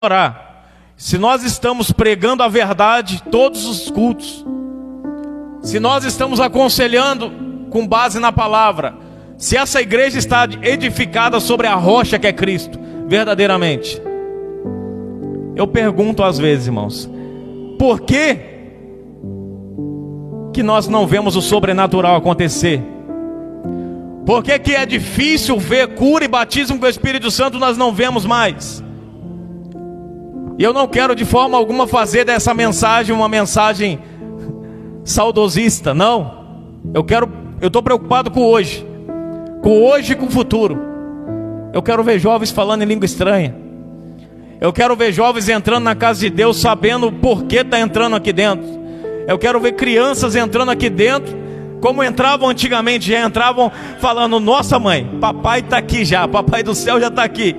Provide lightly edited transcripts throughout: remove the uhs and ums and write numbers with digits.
orar. Se nós estamos pregando a verdade todos os cultos, se nós estamos aconselhando com base na palavra, se essa igreja está edificada sobre a rocha que é Cristo, verdadeiramente, eu pergunto às vezes, irmãos, por que nós não vemos o sobrenatural acontecer? Por que é difícil ver cura e batismo com o Espírito Santo, nós não vemos mais? E eu não quero de forma alguma fazer dessa mensagem uma mensagem saudosista, não. Eu estou preocupado com hoje e com o futuro. Eu quero ver jovens falando em língua estranha. Eu quero ver jovens entrando na casa de Deus sabendo por que está entrando aqui dentro. Eu quero ver crianças entrando aqui dentro como entravam antigamente, já entravam falando: nossa mãe, papai está aqui já, papai do céu já está aqui.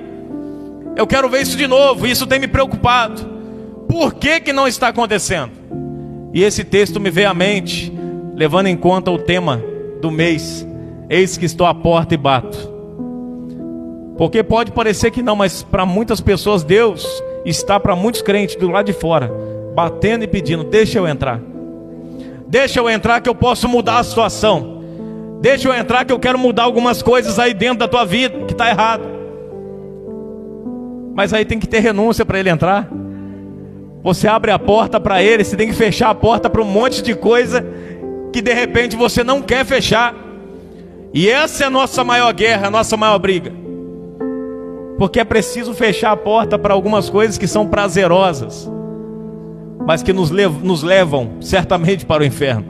Eu quero ver isso de novo, isso tem me preocupado. Por que não está acontecendo? E esse texto me veio à mente, levando em conta o tema do mês: eis que estou à porta e bato. Porque pode parecer que não, mas para muitas pessoas Deus está, para muitos crentes do lado de fora, batendo e pedindo: deixa eu entrar. Deixa eu entrar que eu posso mudar a situação. Deixa eu entrar que eu quero mudar algumas coisas aí dentro da tua vida que está errado. Mas aí tem que ter renúncia para ele entrar. Você abre a porta para ele, você tem que fechar a porta para um monte de coisa que de repente você não quer fechar. E essa é a nossa maior guerra, a nossa maior briga. Porque é preciso fechar a porta para algumas coisas que são prazerosas, mas que nos levam certamente para o inferno.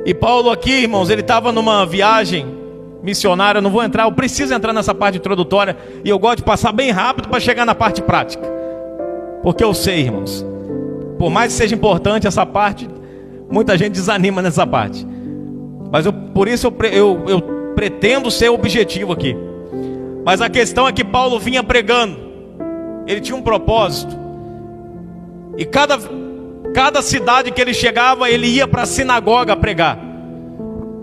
E Paulo aqui, irmãos, ele estava numa viagem missionária. Eu não vou entrar, eu preciso entrar nessa parte introdutória, e eu gosto de passar bem rápido para chegar na parte prática. Porque eu sei, irmãos, por mais que seja importante essa parte, muita gente desanima nessa parte. Mas por isso eu pretendo ser objetivo aqui. Mas a questão é que Paulo vinha pregando. Ele tinha um propósito. E cada cidade que ele chegava, ele ia para a sinagoga pregar.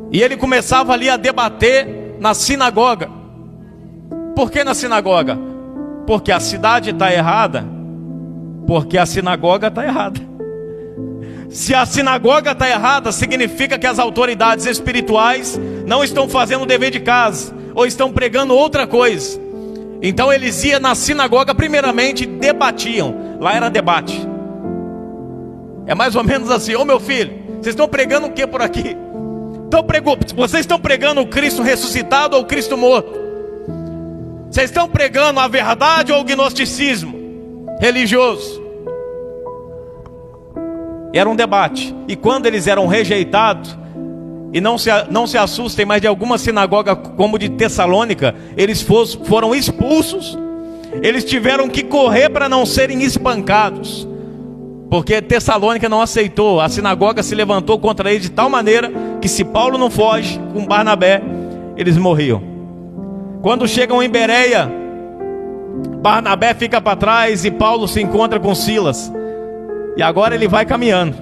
E ele começava ali a debater na sinagoga. Por que na sinagoga? Porque a cidade está errada. Porque a sinagoga está errada. Se a sinagoga está errada, significa que as autoridades espirituais não estão fazendo o dever de casa, ou estão pregando outra coisa. Então eles iam na sinagoga primeiramente e debatiam. Lá era debate. É mais ou menos assim: ô meu filho, vocês estão pregando o que por aqui? Vocês estão pregando o Cristo ressuscitado ou o Cristo morto? Vocês estão pregando a verdade ou o gnosticismo religioso? Era um debate. E quando eles eram rejeitados, e não se assustem, mas de alguma sinagoga como de Tessalônica, eles foram expulsos. Eles tiveram que correr para não serem espancados, porque Tessalônica não aceitou. A sinagoga se levantou contra ele de tal maneira que, se Paulo não foge com Barnabé, eles morriam. Quando chegam em Bereia, Barnabé fica para trás e Paulo se encontra com Silas. E agora ele vai caminhando.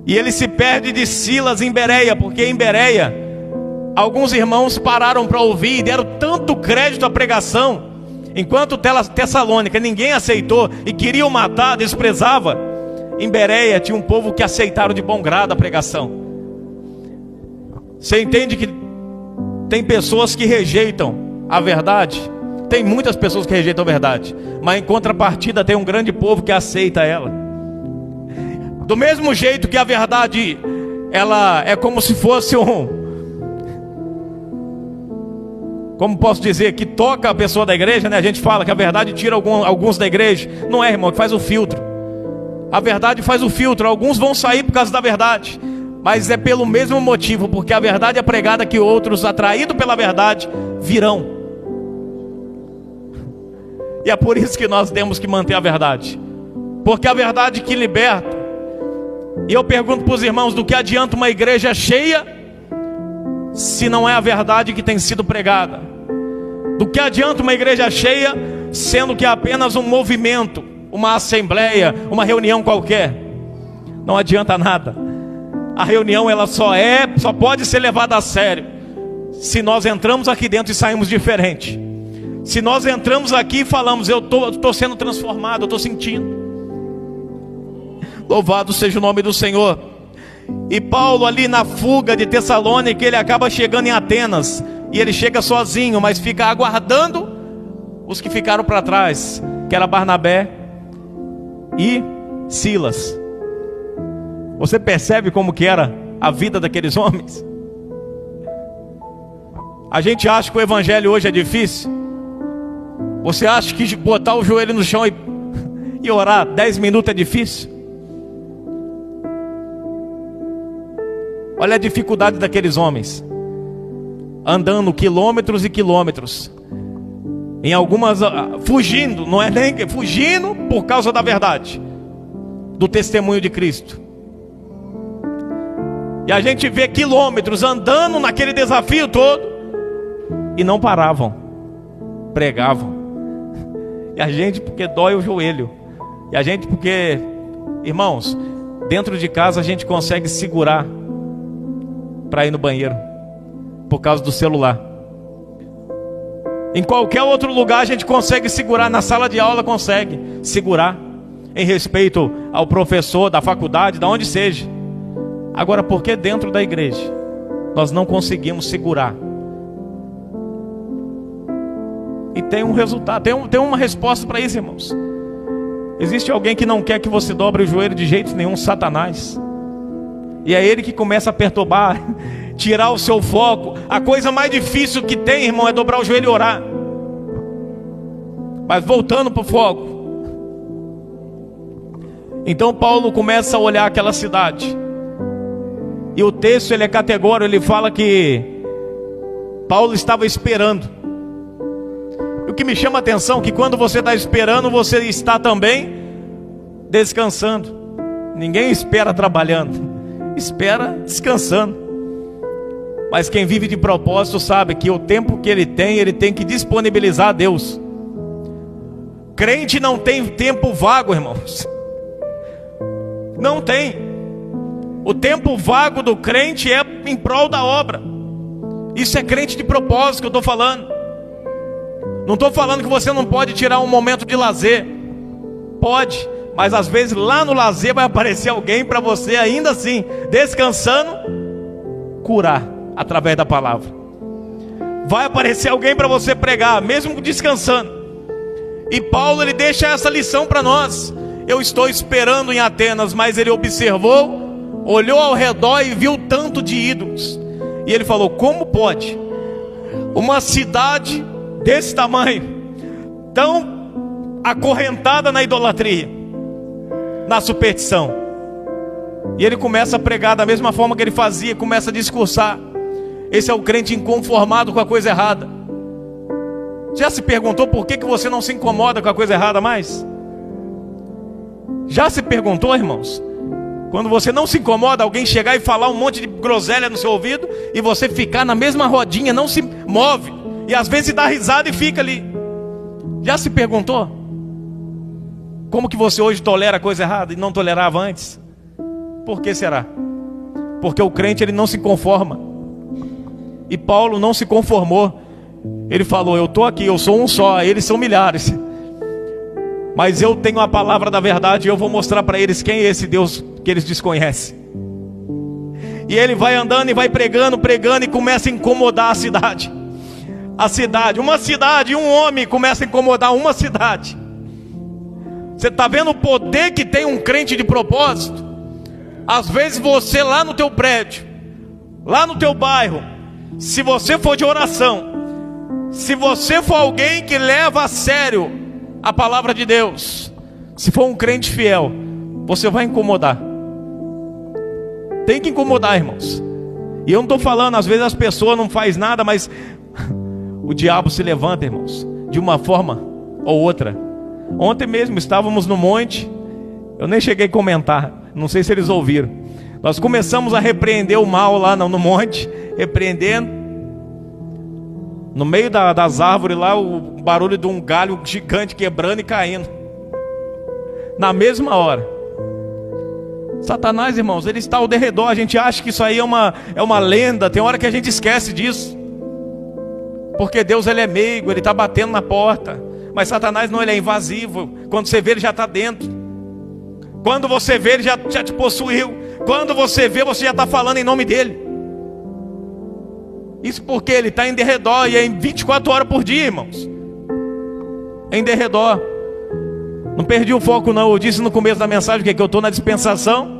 E ele se perde de Silas em Bereia, porque em Bereia alguns irmãos pararam para ouvir e deram tanto crédito à pregação. Enquanto Tessalônica ninguém aceitou e queriam matar, desprezava, em Bereia tinha um povo que aceitaram de bom grado a pregação. Você entende que tem pessoas que rejeitam a verdade? Tem muitas pessoas que rejeitam a verdade, mas em contrapartida tem um grande povo que aceita ela. Do mesmo jeito que a verdade, ela é como se fosse como posso dizer, que toca a pessoa da igreja, né? A gente fala que a verdade tira alguns da igreja. Não é, irmão, que faz o filtro. A verdade faz o filtro. Alguns vão sair por causa da verdade, mas é pelo mesmo motivo, porque a verdade é pregada, que outros, atraídos pela verdade, virão. E é por isso que nós temos que manter a verdade, porque a verdade que liberta. E eu pergunto para os irmãos: do que adianta uma igreja cheia se não é a verdade que tem sido pregada? Do que adianta uma igreja cheia sendo que é apenas um movimento, uma assembleia, uma reunião qualquer? Não adianta nada. A reunião ela só pode ser levada a sério se nós entramos aqui dentro e saímos diferente. Se nós entramos aqui e falamos, eu estou sendo transformado, eu estou sentindo. Louvado seja o nome do Senhor. E Paulo ali na fuga de Tessalônica, ele acaba chegando em Atenas. E ele chega sozinho, mas fica aguardando os que ficaram para trás, que era Barnabé e Silas. Você percebe como que era a vida daqueles homens? A gente acha que o evangelho hoje é difícil. Você acha que botar o joelho no chão e orar 10 minutos é difícil? Olha a dificuldade daqueles homens, andando quilômetros e quilômetros, em algumas fugindo, não é nem fugindo por causa da verdade, do testemunho de Cristo. E a gente vê quilômetros andando naquele desafio todo e não paravam, pregavam. E a gente porque dói o joelho, e a gente porque, irmãos, dentro de casa a gente consegue segurar para ir no banheiro por causa do celular. Em qualquer outro lugar a gente consegue segurar, na sala de aula consegue segurar, em respeito ao professor da faculdade, da onde seja. Agora, por que dentro da igreja nós não conseguimos segurar? E tem um resultado, tem uma resposta para isso, irmãos. Existe alguém que não quer que você dobre o joelho de jeito nenhum, Satanás. E é ele que começa a perturbar, tirar o seu foco. A coisa mais difícil que tem, irmão, é dobrar o joelho e orar. Mas voltando para o foco. Então Paulo começa a olhar aquela cidade. E o texto ele é categórico, ele fala que Paulo estava esperando. O que me chama a atenção é que quando você está esperando, você está também descansando. Ninguém espera trabalhando, espera descansando. Mas quem vive de propósito sabe que o tempo que ele tem que disponibilizar a Deus. Crente não tem tempo vago, irmãos. Não tem. O tempo vago do crente é em prol da obra. Isso é crente de propósito que eu estou falando. Não estou falando que você não pode tirar um momento de lazer. Pode, mas às vezes lá no lazer vai aparecer alguém para você ainda assim, descansando, curar através da palavra. Vai aparecer alguém para você pregar, mesmo descansando. E Paulo ele deixa essa lição para nós. Eu estou esperando em Atenas, mas ele observou, olhou ao redor e viu tanto de ídolos. E ele falou: como pode uma cidade desse tamanho, tão acorrentada na idolatria, na superstição? E ele começa a pregar da mesma forma que ele fazia, começa a discursar. Esse é o crente inconformado com a coisa errada. Já se perguntou por que você não se incomoda com a coisa errada mais? Já se perguntou, irmãos? Quando você não se incomoda, alguém chegar e falar um monte de groselha no seu ouvido e você ficar na mesma rodinha, não se move, e às vezes dá risada e fica ali. Já se perguntou? Como que você hoje tolera a coisa errada e não tolerava antes? Por que será? Porque o crente ele não se conforma. E Paulo não se conformou. Ele falou: eu estou aqui, eu sou um só, eles são milhares, mas eu tenho a palavra da verdade e eu vou mostrar para eles quem é esse Deus que eles desconhecem. E ele vai andando e vai pregando e começa a incomodar a cidade. Uma cidade, um homem começa a incomodar uma cidade. Você está vendo o poder que tem um crente de propósito? Às vezes você lá no teu prédio, lá no teu bairro, se você for de oração, se você for alguém que leva a sério a palavra de Deus, se for um crente fiel, você vai incomodar. Tem que incomodar, irmãos. E eu não estou falando, às vezes as pessoas não fazem nada, mas o diabo se levanta, irmãos, de uma forma ou outra. Ontem mesmo estávamos no monte, eu nem cheguei a comentar, não sei se eles ouviram. Nós começamos a repreender o mal lá no monte, repreendendo. No meio das árvores lá, o barulho de um galho gigante quebrando e caindo. Na mesma hora. Satanás, irmãos, ele está ao derredor. A gente acha que isso aí é uma lenda. Tem hora que a gente esquece disso. Porque Deus, ele é meigo, ele está batendo na porta. Mas Satanás não, ele é invasivo. Quando você vê, ele já está dentro. Quando você vê, ele já te possuiu. Quando você vê, você já está falando em nome dele. Isso porque ele está em derredor. E é em 24 horas por dia, irmãos. Em derredor. Não perdi o foco não. Eu disse no começo da mensagem que eu estou na dispensação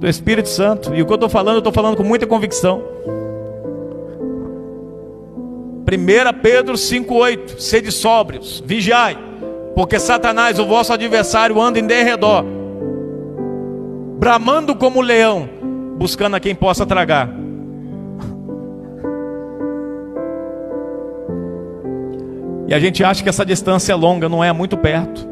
do Espírito Santo. E o que eu estou falando com muita convicção. 1 Pedro 5,8. Sede sóbrios, vigiai, porque Satanás, o vosso adversário, anda em derredor, bramando como leão, buscando a quem possa tragar. E a gente acha que essa distância é longa, não é, muito perto.